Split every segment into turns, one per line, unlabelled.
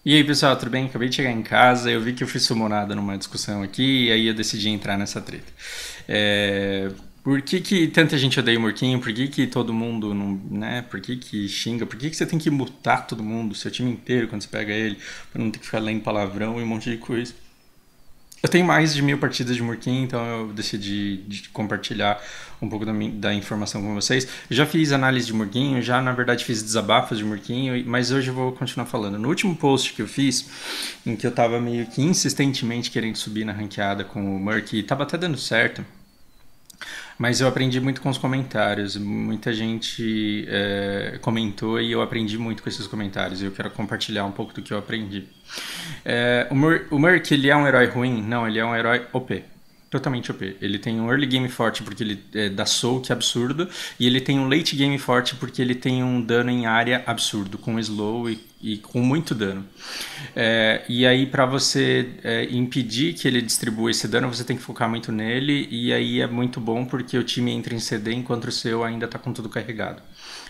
E aí, pessoal, tudo bem? Acabei de chegar em casa, eu vi que eu fui sumonado numa discussão aqui, e aí eu decidi entrar nessa treta. É... Por que que tanta gente odeia o Murquinho? Por que que todo mundo não, né? Por que que xinga? Por que que você tem que mutar todo mundo, seu time inteiro, quando você pega ele, pra não ter que ficar lendo palavrão e um monte de coisa? Eu tenho mais de 1000 partidas de Murkinho, então eu decidi de compartilhar um pouco da informação com vocês. Eu já fiz análise de Murkinho, já na verdade fiz desabafos de Murkinho, mas hoje eu vou continuar falando. No último post que eu fiz, em que eu tava meio que insistentemente querendo subir na ranqueada com o Murk, e tava até dando certo, mas eu aprendi muito com os comentários. Muita gente comentou e eu aprendi muito com esses comentários. E eu quero compartilhar um pouco do que eu aprendi. O Merc, ele é um herói ruim? Não, ele é um herói OP. Totalmente OP. Ele tem um early game forte porque ele dá soak absurdo. E ele tem um late game forte porque ele tem um dano em área absurdo, com slow e com muito dano. E aí, para você impedir que ele distribua esse dano, você tem que focar muito nele. E aí é muito bom porque o time entra em CD enquanto o seu ainda está com tudo carregado.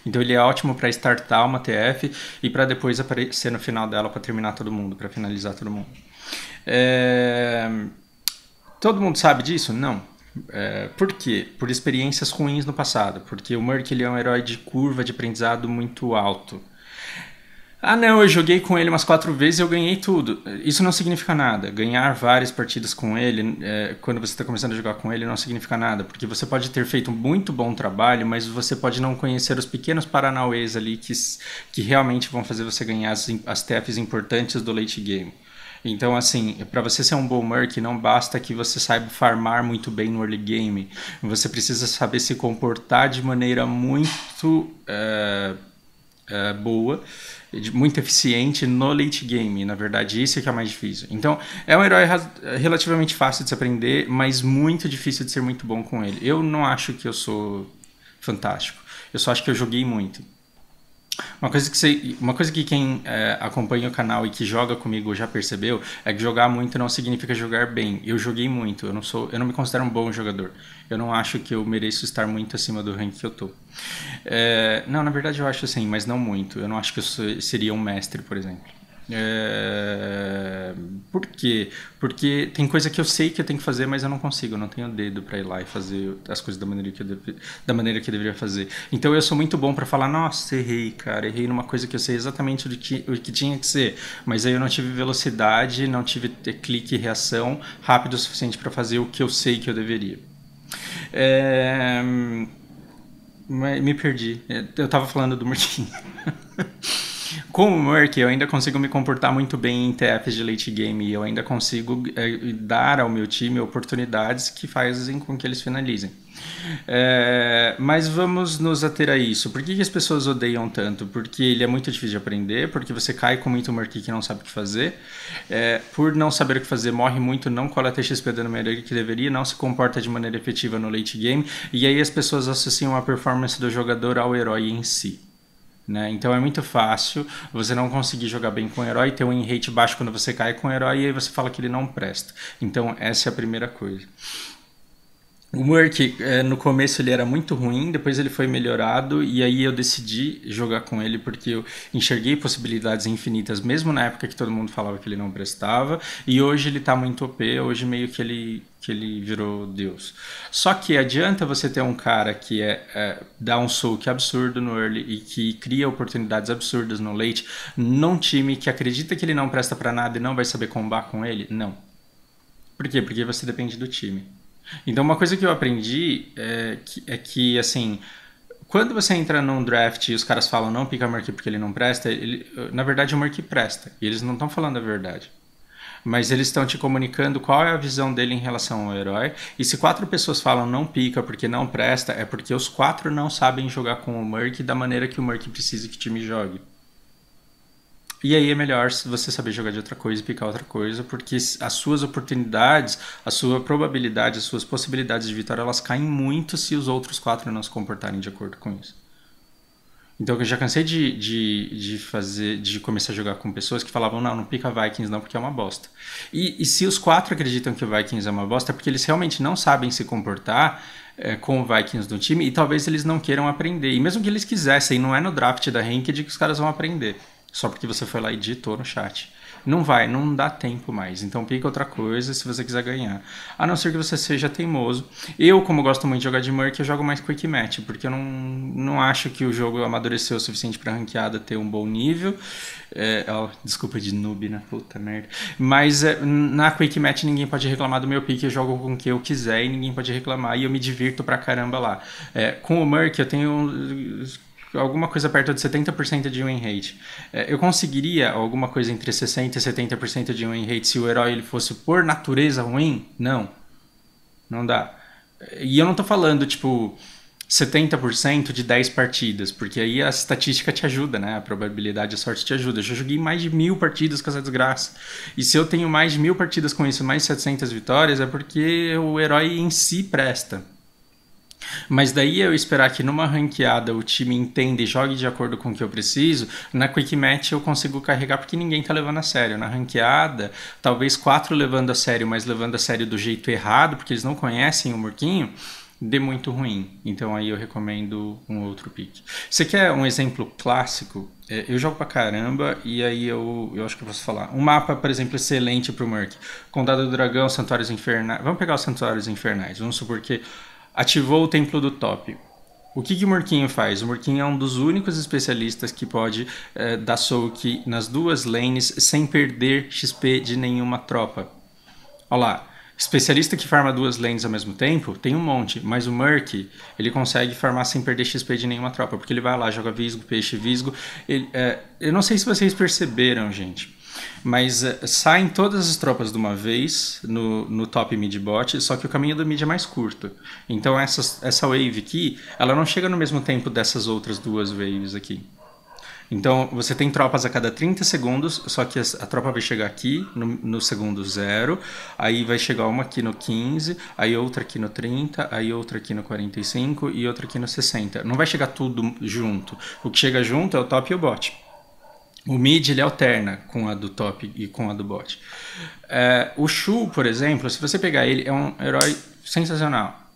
Então ele é ótimo para startar uma TF e para depois aparecer no final dela para terminar todo mundo, para finalizar todo mundo. Todo mundo sabe disso? Não. Por quê? Por experiências ruins no passado. Porque o Merc ele é um herói de curva de aprendizado muito alto. Ah, não, eu joguei com ele umas 4 vezes e eu ganhei tudo. Isso não significa nada. Ganhar várias partidas com ele, quando você está começando a jogar com ele, não significa nada. Porque você pode ter feito um muito bom trabalho, mas você pode não conhecer os pequenos paranauês ali que realmente vão fazer você ganhar as TFs importantes do late game. Então, assim, para você ser um bom Merc, não basta que você saiba farmar muito bem no early game. Você precisa saber se comportar de maneira muito boa, muito eficiente no late game. Na verdade, isso é que é mais difícil. Então, é um herói relativamente fácil de se aprender, mas muito difícil de ser muito bom com ele. Eu não acho que eu sou fantástico. Eu só acho que eu joguei muito. Uma coisa que quem acompanha o canal e que joga comigo já percebeu é que jogar muito não significa jogar bem. Eu joguei muito, eu não me considero um bom jogador. Eu não acho que eu mereço estar muito acima do rank que eu tô. Não, na verdade eu acho assim, mas não muito. Eu não acho que eu seria um mestre, por exemplo. Por quê? Porque tem coisa que eu sei que eu tenho que fazer, mas eu não consigo, eu não tenho dedo para ir lá e fazer as coisas da maneira que eu deveria fazer. Então eu sou muito bom para falar, nossa, errei, cara, errei numa coisa que eu sei exatamente o que tinha que ser, mas aí eu não tive velocidade, não tive clique e reação rápido o suficiente para fazer o que eu sei que eu deveria. É... Me perdi. Eu tava falando do Marquinhos. Com o Merc, eu ainda consigo me comportar muito bem em TFs de late game e eu ainda consigo dar ao meu time oportunidades que fazem com que eles finalizem. Mas vamos nos ater a isso. Por que as pessoas odeiam tanto? Porque ele é muito difícil de aprender, porque você cai com muito Merc que não sabe o que fazer. Por não saber o que fazer, morre muito, não coleta XP da maneira que deveria, não se comporta de maneira efetiva no late game, e aí as pessoas associam a performance do jogador ao herói em si. Né? Então é muito fácil você não conseguir jogar bem com o herói, ter um win rate baixo quando você cai com o herói e aí você fala que ele não presta. Então essa é a primeira coisa. O Merc, no começo ele era muito ruim, depois ele foi melhorado e aí eu decidi jogar com ele porque eu enxerguei possibilidades infinitas, mesmo na época que todo mundo falava que ele não prestava, e hoje ele tá muito OP, hoje meio que ele virou Deus. Só que adianta você ter um cara que dá um soak absurdo no early e que cria oportunidades absurdas no late, num time que acredita que ele não presta para nada e não vai saber combar com ele? Não. Por quê? Porque você depende do time. Então, uma coisa que eu aprendi que assim, quando você entra num draft e os caras falam não pica Merc porque ele não presta, na verdade o Merc presta. E eles não estão falando a verdade. Mas eles estão te comunicando qual é a visão dele em relação ao herói. E se 4 pessoas falam não pica porque não presta, é porque os 4 não sabem jogar com o Merc da maneira que o Merc precisa que o time jogue. E aí é melhor você saber jogar de outra coisa e picar outra coisa, porque as suas oportunidades, a sua probabilidade, as suas possibilidades de vitória, elas caem muito se os outros 4 não se comportarem de acordo com isso. Então eu já cansei de começar a jogar com pessoas que falavam não pica Vikings não porque é uma bosta. E se os 4 acreditam que o Vikings é uma bosta, é porque eles realmente não sabem se comportar com o Vikings no time e talvez eles não queiram aprender. E mesmo que eles quisessem, não é no draft da Ranked que os caras vão aprender. só porque você foi lá e digitou no chat. Não vai, não dá tempo mais. Então pica outra coisa se você quiser ganhar. A não ser que você seja teimoso. Eu, como gosto muito de jogar de Merc, eu jogo mais Quick Match, porque eu não acho que o jogo amadureceu o suficiente pra ranqueada ter um bom nível. Desculpa de noob, né? Puta merda. Mas na Quick Match ninguém pode reclamar do meu pick, eu jogo com o que eu quiser e ninguém pode reclamar. E eu me divirto pra caramba lá. Com o Merc eu tenho alguma coisa perto de 70% de win rate. Eu conseguiria alguma coisa entre 60% e 70% de win rate se o herói ele fosse por natureza ruim? Não. Não dá. E eu não tô falando, tipo, 70% de 10 partidas, porque aí a estatística te ajuda, né? A probabilidade, a sorte te ajuda. Eu já joguei mais de 1000 partidas com essa desgraça. E se eu tenho mais de 1000 partidas com isso, mais 700 vitórias, é porque o herói em si presta. Mas daí eu esperar que numa ranqueada o time entenda e jogue de acordo com o que eu preciso, na Quick Match eu consigo carregar porque ninguém tá levando a sério. Na ranqueada, talvez 4 levando a sério, mas levando a sério do jeito errado, porque eles não conhecem o Murquinho, dê muito ruim. Então aí eu recomendo um outro pick. Você quer um exemplo clássico? Eu jogo pra caramba e aí eu acho que eu posso falar. Um mapa, por exemplo, excelente pro Murk. Condado do Dragão, Santuários Infernais. Vamos pegar os Santuários Infernais. Vamos supor que ativou o Templo do Top. O que o Murquinho faz? O Murquinho é um dos únicos especialistas que pode dar soak nas duas lanes sem perder XP de nenhuma tropa. Olha lá, especialista que farma duas lanes ao mesmo tempo, tem um monte, mas o Murk, ele consegue farmar sem perder XP de nenhuma tropa, porque ele vai lá, joga Visgo, Peixe, Visgo. Eu não sei se vocês perceberam, gente, mas saem todas as tropas de uma vez no top mid bot, só que o caminho do mid é mais curto. Então essa wave aqui, ela não chega no mesmo tempo dessas outras duas waves aqui. Então você tem tropas a cada 30 segundos, só que a tropa vai chegar aqui no segundo 0, aí vai chegar uma aqui no 15, aí outra aqui no 30, aí outra aqui no 45 e outra aqui no 60. Não vai chegar tudo junto. O que chega junto é o top e o bot. O mid ele alterna com a do top e com a do bot. O Shu, por exemplo, se você pegar ele, é um herói sensacional.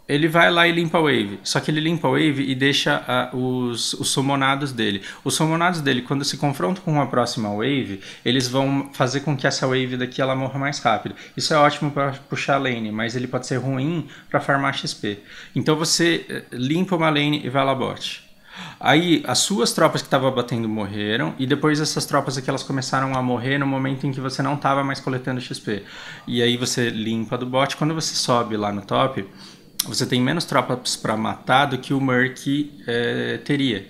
Ele vai lá e limpa a wave. Só que ele limpa a wave e deixa os summonados dele. Os summonados dele, quando se confrontam com a próxima wave, eles vão fazer com que essa wave daqui ela morra mais rápido. Isso é ótimo para puxar a lane, mas ele pode ser ruim para farmar XP. Então você limpa uma lane e vai lá bot. Aí as suas tropas que estavam batendo morreram e depois essas tropas aqui elas começaram a morrer no momento em que você não estava mais coletando XP. E aí você limpa do bot. Quando você sobe lá no top, você tem menos tropas para matar do que o Merc teria.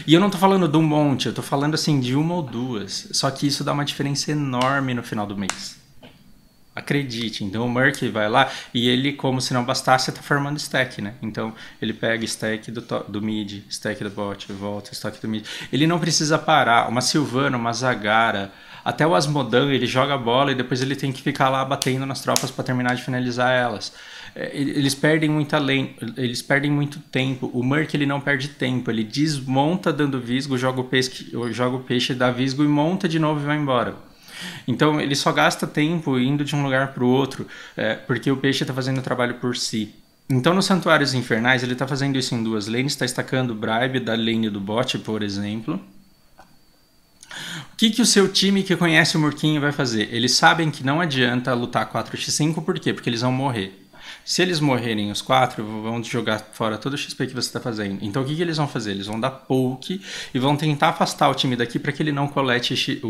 E eu não tô falando de um monte, eu tô falando assim de uma ou duas. Só que isso dá uma diferença enorme no final do mês. Acredite, então o Merc vai lá e ele, como se não bastasse, tá formando stack, né? Então ele pega stack do mid, stack do bot, volta, stack do mid. Ele não precisa parar. Uma Sylvana, uma Zagara, até o Asmodan, ele joga a bola e depois ele tem que ficar lá batendo nas tropas para terminar de finalizar elas. Eles perdem muita lane, eles perdem muito tempo. O Merc ele não perde tempo, ele desmonta dando visgo, joga o peixe, dá visgo e monta de novo e vai embora. Então ele só gasta tempo indo de um lugar para o outro, porque o peixe está fazendo o trabalho por si. Então nos Santuários Infernais ele está fazendo isso em duas lanes, está estacando o bribe da lane do bot, por exemplo. O que o seu time que conhece o Murquinho vai fazer? Eles sabem que não adianta lutar 4x5, por quê? Porque eles vão morrer. Se eles morrerem os 4, vão jogar fora todo o XP que você está fazendo. Então o que eles vão fazer? Eles vão dar poke e vão tentar afastar o time daqui para que ele não colete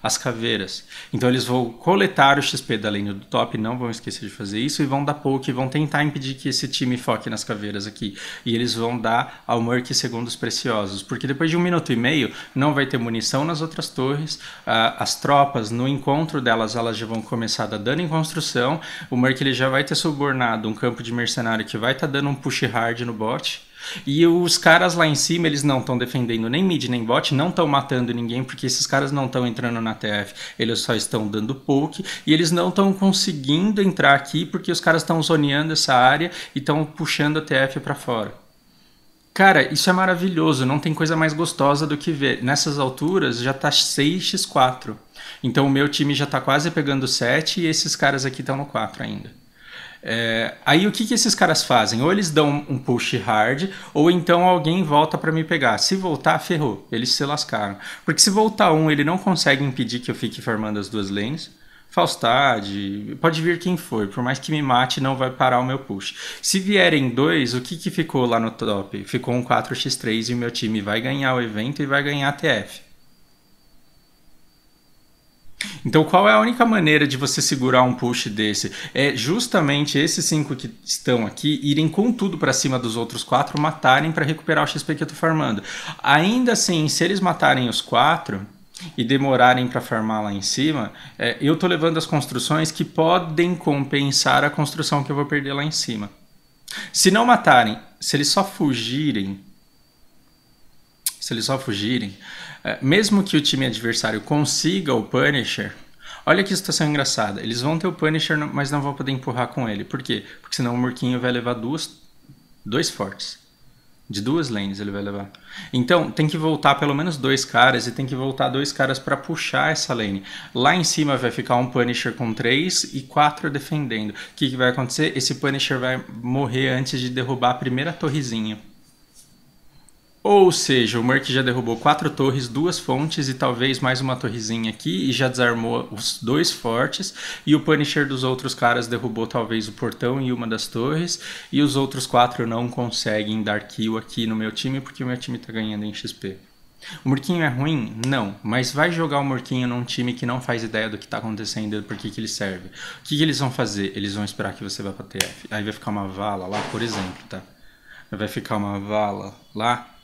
as caveiras. Então eles vão coletar o XP da lane do top, não vão esquecer de fazer isso, e vão dar poke e vão tentar impedir que esse time foque nas caveiras aqui. E eles vão dar ao Merc segundos preciosos, porque depois de 1 minuto e meio não vai ter munição nas outras torres, as tropas no encontro delas elas já vão começar a dar dano em construção, o Merc ele já vai ter subornado um campo de mercenário que vai estar dando um push hard no bot. E os caras lá em cima, eles não estão defendendo nem mid nem bot, não estão matando ninguém, porque esses caras não estão entrando na TF, eles só estão dando poke, e eles não estão conseguindo entrar aqui, porque os caras estão zoneando essa área e estão puxando a TF para fora. Cara, isso é maravilhoso, não tem coisa mais gostosa do que ver. Nessas alturas já tá 6x4, então o meu time já tá quase pegando 7 e esses caras aqui estão no 4 ainda. Aí o que esses caras fazem? Ou eles dão um push hard, ou então alguém volta pra me pegar. Se voltar, ferrou. Eles se lascaram. Porque se voltar um, ele não consegue impedir que eu fique farmando as duas lanes. Faustad, pode vir quem for, por mais que me mate, não vai parar o meu push. Se vierem dois, o que ficou lá no top? Ficou um 4x3 e o meu time vai ganhar o evento e vai ganhar a TF. Então, qual é a única maneira de você segurar um push desse? É justamente esses 5 que estão aqui irem com tudo para cima dos outros 4, matarem para recuperar o XP que eu tô farmando. Ainda assim, se eles matarem os 4 e demorarem para farmar lá em cima, eu tô levando as construções que podem compensar a construção que eu vou perder lá em cima. Se não matarem, se eles só fugirem, mesmo que o time adversário consiga o Punisher, olha que situação engraçada. Eles vão ter o Punisher, mas não vão poder empurrar com ele. Por quê? Porque senão o Murkinho vai levar dois fortes. De duas lanes ele vai levar. Então tem que voltar pelo menos 2 caras e tem que voltar 2 caras para puxar essa lane. Lá em cima vai ficar um Punisher com 3 e 4 defendendo. O que vai acontecer? Esse Punisher vai morrer antes de derrubar a primeira torrezinha. Ou seja, o Merc já derrubou 4 torres, 2 fontes e talvez mais uma torrezinha aqui e já desarmou os 2 fortes. E o Punisher dos outros caras derrubou talvez o portão e uma das torres. E os outros 4 não conseguem dar kill aqui no meu time porque o meu time tá ganhando em XP. O Murkinho é ruim? Não, mas vai jogar o Murkinho num time que não faz ideia do que tá acontecendo e por que ele serve. O que eles vão fazer? Eles vão esperar que você vá pra TF. Aí vai ficar uma vala lá, por exemplo, tá? Vai ficar uma vala lá.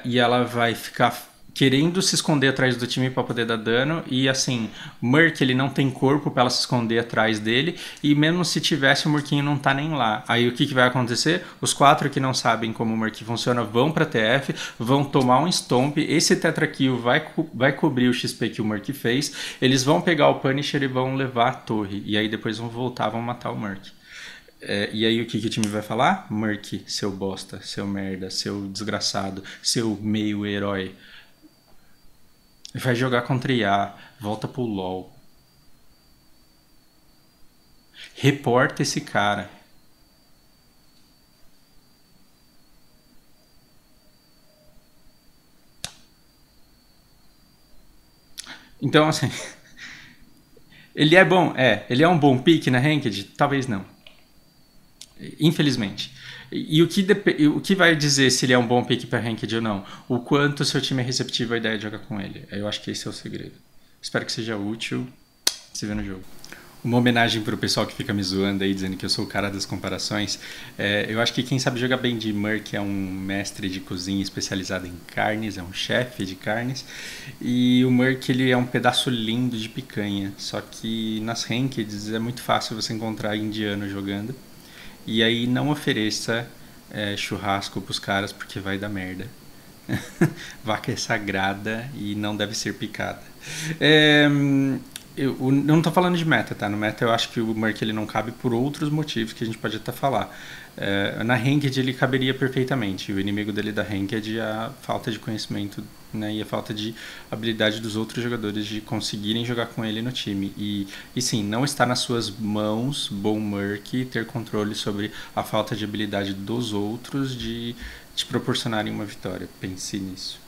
E ela vai ficar querendo se esconder atrás do time para poder dar dano. E assim, o Merc ele não tem corpo para ela se esconder atrás dele. E mesmo se tivesse, o Murkinho não tá nem lá. Aí o que vai acontecer? Os 4 que não sabem como o Merc funciona vão para TF, vão tomar um stomp. Esse Tetra Kill vai cobrir o XP que o Merc fez. Eles vão pegar o Punisher e vão levar a torre. E aí depois vão voltar, vão matar o Merc. E aí o que o time vai falar? Merc, seu bosta, seu merda, seu desgraçado, seu meio herói. Vai jogar contra IA, volta pro LoL. Reporta esse cara. Então assim, ele é bom? Ele é um bom pick na Ranked? Talvez não. Infelizmente. E o que vai dizer se ele é um bom pick para ranked ou não? O quanto seu time é receptivo à ideia de jogar com ele. Eu acho que esse é o segredo. Espero que seja útil. Se vê no jogo. Uma homenagem pro pessoal que fica me zoando aí, dizendo que eu sou o cara das comparações. Eu acho que quem sabe jogar bem de Merc é um mestre de cozinha especializado em carnes, é um chefe de carnes. E o Merc ele é um pedaço lindo de picanha. Só que nas rankeds é muito fácil você encontrar indiano jogando. E aí não ofereça churrasco pros caras porque vai dar merda. Vaca é sagrada e não deve ser picada. Eu não tô falando de meta, tá? No meta eu acho que o Merc ele não cabe por outros motivos que a gente pode até falar. Na Ranked ele caberia perfeitamente. O inimigo dele da Ranked é a falta de conhecimento, né, e a falta de habilidade dos outros jogadores de conseguirem jogar com ele no time. E sim, não está nas suas mãos, bom Merc, ter controle sobre a falta de habilidade dos outros de te proporcionarem uma vitória. Pense nisso.